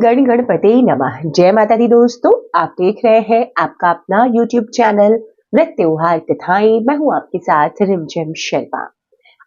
गण गणपते नमः। जय माता दी दोस्तों, आप देख रहे हैं आपका अपना YouTube चैनल व्रत त्योहार कथाएं। मैं हूं आपके साथ रिमझिम शर्मा।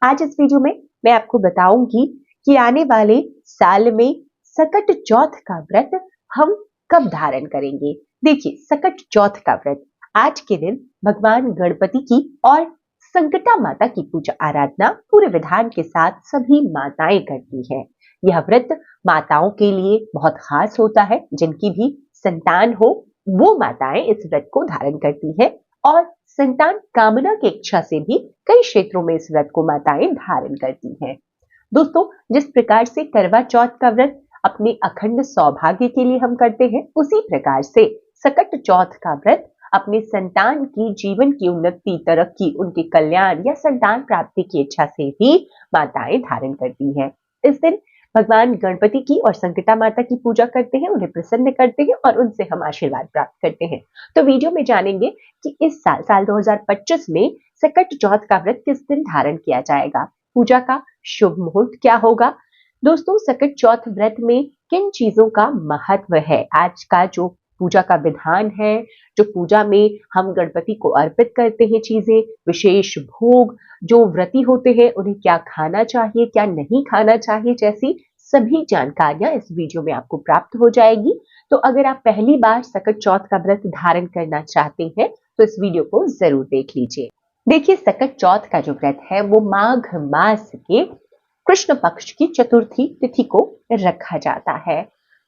आज इस वीडियो में मैं आपको बताऊंगी कि आने वाले साल में सकट चौथ का व्रत हम कब धारण करेंगे। देखिए, सकट चौथ का व्रत आज के दिन भगवान गणपति की और संकटा माता की पूजा आराधना पूरे विधान के साथ सभी माताएं करती हैं। यह व्रत माताओं के लिए बहुत खास होता है। जिनकी भी संतान हो वो माताएं इस व्रत को धारण करती हैं और संतान कामना की इच्छा से भी कई क्षेत्रों में इस व्रत को माताएं धारण करती हैं। दोस्तों, जिस प्रकार से करवा चौथ का व्रत अपने अखंड सौभाग्य के लिए हम करते हैं, उसी प्रकार से सकट चौथ का व्रत अपने संतान की जीवन की उन्नति, तरक्की, उनके कल्याण या संतान प्राप्ति की इच्छा से भी माताएं धारण करती हैं। इस दिन भगवान गणपति की और संकटा माता की पूजा करते हैं, उन्हें प्रसन्न करते हैं और उनसे हम आशीर्वाद प्राप्त करते हैं। तो वीडियो में जानेंगे कि इस साल 2025 में सकट चौथ का व्रत किस दिन धारण किया जाएगा, पूजा का शुभ मुहूर्त क्या होगा। दोस्तों, सकट चौथ व्रत में किन चीजों का महत्व है, आज का जो पूजा का विधान है, जो पूजा में हम गणपति को अर्पित करते हैं चीजें, विशेष भोग, जो व्रती होते हैं उन्हें क्या खाना चाहिए, क्या नहीं खाना चाहिए, जैसी सभी जानकारियां इस वीडियो में आपको प्राप्त हो जाएगी। तो अगर आप पहली बार सकट चौथ का व्रत धारण करना चाहते हैं तो इस वीडियो को जरूर देख लीजिए। देखिए, सकट चौथ का जो व्रत है वो माघ मास के कृष्ण पक्ष की चतुर्थी तिथि को रखा जाता है।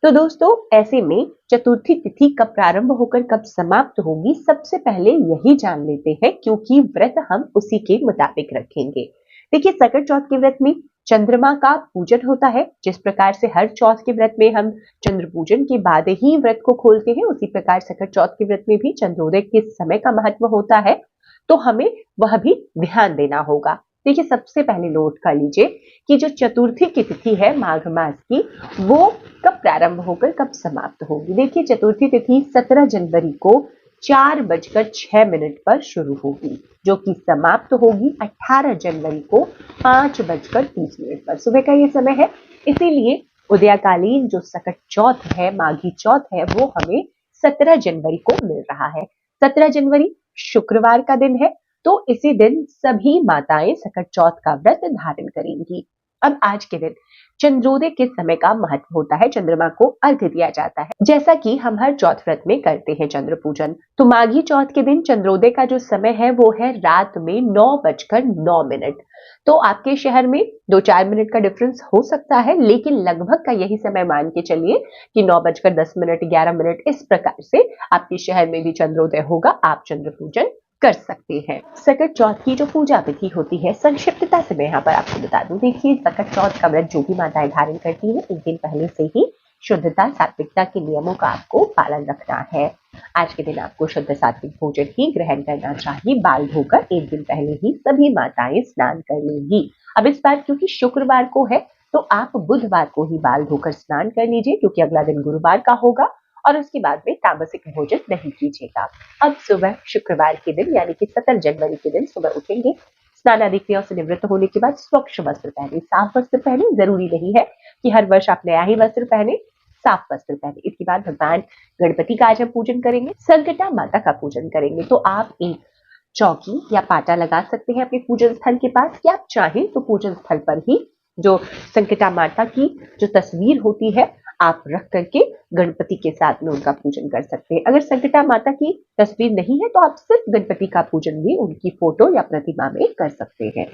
तो दोस्तों, ऐसे में चतुर्थी तिथि कब प्रारंभ होकर कब समाप्त होगी, सबसे पहले यही जान लेते हैं, क्योंकि व्रत हम उसी के मुताबिक रखेंगे। देखिए, सकट चौथ के व्रत में चंद्रमा का पूजन होता है। जिस प्रकार से हर चौथ के व्रत में हम चंद्र पूजन के बाद ही व्रत को खोलते हैं, उसी प्रकार सकट चौथ के व्रत में भी चंद्रोदय के समय का महत्व होता है, तो हमें वह भी ध्यान देना होगा। देखिए, सबसे पहले नोट कर लीजिए कि जो चतुर्थी की तिथि है माघ मास की, वो कब प्रारंभ होकर कब समाप्त होगी। देखिए, चतुर्थी तिथि 17 जनवरी को 4:06 पर शुरू होगी, जो कि समाप्त होगी 18 जनवरी को 5:30 पर। सुबह का ये समय है, इसीलिए उदयकालीन जो सकट चौथ है, माघी चौथ है, वो हमें 17 जनवरी को मिल रहा है। 17 जनवरी शुक्रवार का दिन है, तो इसी दिन सभी माताएं सकट चौथ का व्रत धारण करेंगी। अब आज के दिन चंद्रोदय के समय का महत्व होता है, चंद्रमा को अर्घ्य दिया जाता है, जैसा कि हम हर चौथ व्रत में करते हैं चंद्र पूजन। तो माघी चौथ के दिन चंद्रोदय का जो समय है वो है रात में 9:09। तो आपके शहर में 2-4 मिनट का डिफरेंस हो सकता है, लेकिन लगभग का यही समय मान के चलिए कि 9:10 11 मिनट इस प्रकार से आपके शहर में भी चंद्रोदय होगा, आप चंद्र पूजन कर सकते हैं। सकट चौथ की जो पूजा विधि होती है, संक्षिप्तता से मैं यहाँ पर आपको बता दूं। देखिए, सकट चौथ का व्रत जो भी माताएं धारण करती हैं, एक दिन पहले से ही शुद्धता सात्विकता के नियमों का आपको पालन रखना है। आज के दिन आपको शुद्ध सात्विक भोजन ही ग्रहण करना चाहिए। बाल धोकर एक दिन पहले ही सभी माताएं स्नान कर लेंगी। अब इस बार क्योंकि शुक्रवार को है, तो आप बुधवार को ही बाल धोकर स्नान कर लीजिए, क्योंकि अगला दिन गुरुवार का होगा, और उसके बाद में तामसिक भोजन नहीं कीजिएगा। अब सुबह शुक्रवार के दिन यानी कि 17 जनवरी के दिन सुबह उठेंगे, स्नान आदि क्रियाओं से निवृत्त होने के बाद स्वच्छ वस्त्र पहने, साफ वस्त्र पहने। जरूरी नहीं है कि हर वर्ष आप नया ही वस्त्र पहने, साफ वस्त्र पहने। इसके बाद भगवान गणपति का आज हम पूजन करेंगे, संकटा माता का पूजन करेंगे। तो आप एक चौकी या पाटा लगा सकते हैं अपने पूजन स्थल के पास, या आप चाहें तो पूजन स्थल पर ही जो संकटा माता की जो तस्वीर होती है आप रख करके गणपति के साथ में उनका पूजन कर सकते हैं। अगर संकटा माता की तस्वीर नहीं है तो आप सिर्फ गणपति का पूजन भी उनकी फोटो या प्रतिमा में कर सकते हैं।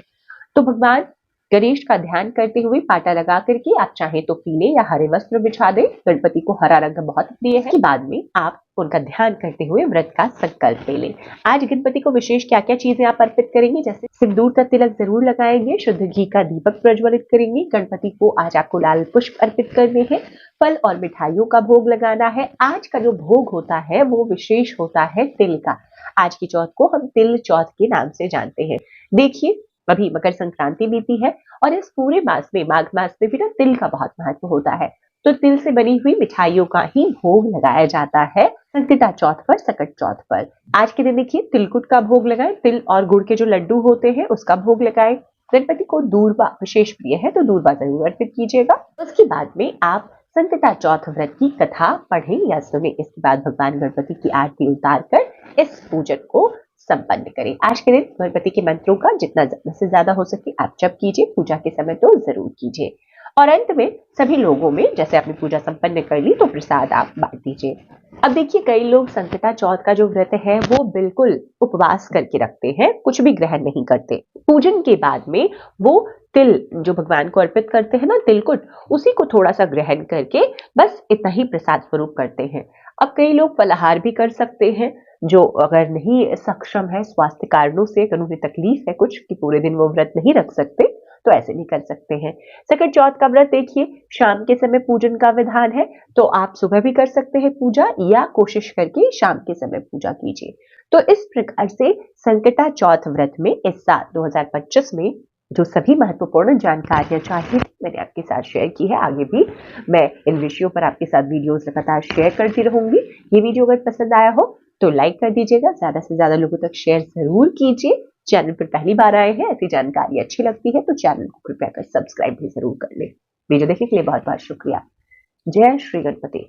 तो भगवान गणेश का ध्यान करते हुए पाटा लगा करके आप चाहें तो पीले या हरे वस्त्र बिछा दें। गणपति को हरा रंग बहुत प्रिय है। बाद में आप उनका ध्यान करते हुए व्रत का संकल्प ले लें। आज गणपति को विशेष क्या क्या चीजें आप अर्पित करेंगे, जैसे सिंदूर का तिलक जरूर लगाएंगे, शुद्ध घी का दीपक प्रज्वलित करेंगे। गणपति को आज आपको लाल पुष्प अर्पित करने हैं, फल और मिठाइयों का भोग लगाना है। आज का जो भोग होता है वो विशेष होता है तिल का। आज की चौथ को हम तिल चौथ के नाम से जानते हैं। देखिए, अभी मकर संक्रांति बीती है और इस पूरे मास में, माघ मास में भी ना तिल का बहुत महत्व होता है। तो तिल से बनी हुई मिठाइयों का ही भोग लगाया जाता है संकटा चौथ पर, सकट चौथ पर। आज के दिन देखिए, तिलकुट का भोग लगाएं, तिल और गुड़ के जो लड्डू होते हैं उसका भोग लगाएं। गणपति को दूर्वा विशेष प्रिय है, तो दूर्वा जरूर अर्पित कीजिएगा। उसके बाद में आप संकटा चौथ व्रत की कथा पढ़ें या सुने। इसके बाद भगवान गणपति की आरती उतारकर इस पूजन को संपन्न करें। आज के दिन गणपति के मंत्रों का जितना ज्यादा से ज्यादा हो सके आप जप कीजिए, पूजा के समय तो जरूर कीजिए। और अंत में सभी लोगों में जैसे आपने पूजा संपन्न कर ली तो प्रसाद आप बांट दीजिए। अब देखिए कई लोग संकटा चौथ का जो व्रत है वो बिल्कुल उपवास करके रखते हैं, कुछ भी ग्रहण नहीं करते। पूजन के बाद में वो तिल जो भगवान को अर्पित करते हैं ना, तिलकुट, उसी को थोड़ा सा ग्रहण करके बस इतना ही प्रसाद स्वरूप करते हैं। अब कई लोग फलाहार भी कर सकते हैं, जो अगर नहीं सक्षम है स्वास्थ्य कारणों से, अगर उन्हें तकलीफ है कुछ कि पूरे दिन वो व्रत नहीं रख सकते, तो ऐसे भी कर सकते हैं। संकट चौथ का व्रत देखिए शाम के समय पूजन का विधान है, तो आप सुबह भी कर सकते हैं पूजा या कोशिश करके शाम के समय पूजा कीजिए। तो इस प्रकार से संकटा चौथ व्रत में इस साल 2025 में जो सभी महत्वपूर्ण जानकारियां चाहिए थी मैंने आपके साथ शेयर की है। आगे भी मैं इन विषयों पर आपके साथ वीडियोस लगातार शेयर करती रहूंगी। ये वीडियो अगर पसंद आया हो तो लाइक कर दीजिएगा, ज्यादा से ज्यादा लोगों तक शेयर जरूर कीजिए। चैनल पर पहली बार आए हैं, ऐसी जानकारी अच्छी लगती है तो चैनल को कृपया कर सब्सक्राइब भी जरूर कर ले। वीडियो देखने के लिए बहुत बहुत शुक्रिया। जय श्री गणपति।